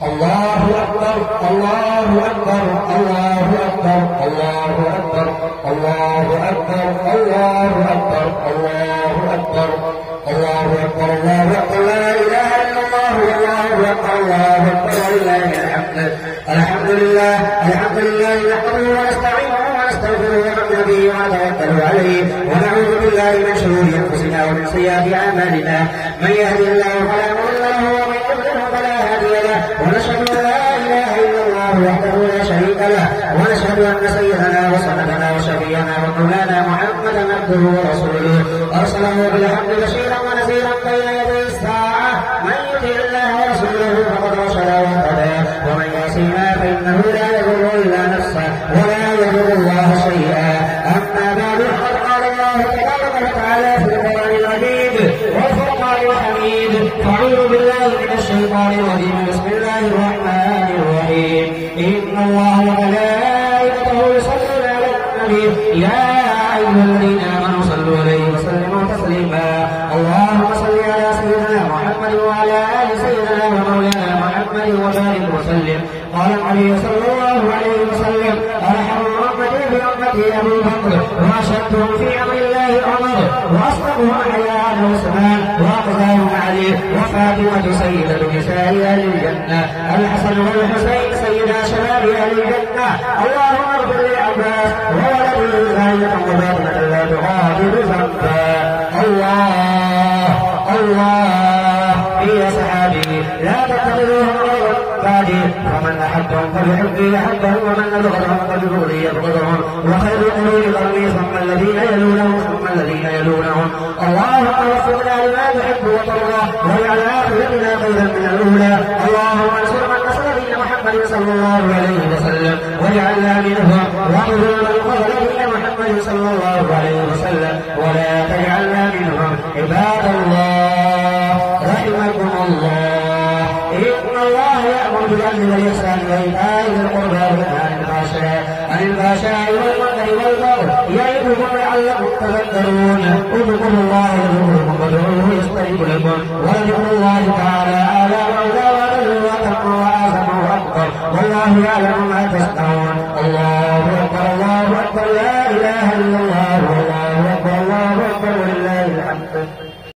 الله أكبر الله أكبر الله أكبر الله أكبر الله أكبر الله أكبر الله أكبر الله أكبر الله أكبر لا إله إلا الله والله أكبر الله أكبر ولله الحمد. الحمد لله الحمد لله نحمده ونستعينه ونستغفره ونؤمن به ونتوكل عليه ونعوذ بالله من شرور أنفسنا ومن سيئات أعمالنا. من يهده الله فلا مضل له ومن يضلل فلا هادي له ونشهد أن لا إله إلا الله وحده لا شريك له ونشهد أن سيدنا وسندنا وشفيعنا ومولانا محمدا عبده ورسوله أرسله بالحق بشيرا ونذيرا بين يدي الساعة. من يطع الله ورسوله فقد رشد واهتدى ومن يعصيها فإنه لا يضر إلا نفسه ولا يضر الله شيئا. أما بعد فقد قال الله تبارك وتعالى في القرآن العظيم والفرقان الحميد. أعوذ بالله من الشيطان الرجيم. بسم الله الرحمن الرحيم. إن الله وملائكته يصلون على النبي يا أيها الذين آمنوا صلوا عليه وسلموا تسليما. اللهم صل على سيدنا محمد وعلى آل سيدنا ومولانا محمد وبارك وسلم. قال النبي صلى الله عليه وسلم أرحم أمتي بأمتي أبو بكر وأشدهم في أمر الله عمر وأصدقهم حياء عثمان وأقدارهم علي وفاطمة سيدة نساء أهل الجنة الحسن والحسين سيدا شباب أهل الجنة. اللهم اغفر للعباس وولده ذرية مباركة لا تغادر ذنبا. الله الله في أصحابه لا تتخذوهم غير بعدي فمن أحبهم فبحبه أحبهم ومن أبغضهم فببغضه يبغضهم وخير الأمور قرني ثم الذين يلونهم ثم الذين يلونهم. اللهم وفقنا لما تحب وترضى واجعل آخرتنا خيرا من الأولى. اللهم انصر من نصر دين محمد صلى الله عليه وسلم واجعلنا منهم واخذل من قتل دين محمد صلى الله عليه وسلم ولا تجعلنا منهم. عباد الله رحمكم الله. إن الله يأمر بالعدل والإحسان وإيتاء ذي القربى وينهى عن الفحشاء والمنكر والبغي يعظكم لعلكم تذكرون. اذكروا الله يذكركم وادعوه يستجب لكم وذكر الله تعالى أعلى وأولى وأجل وأتم وأعظم وأكبر والله يعلم ما تصنعون.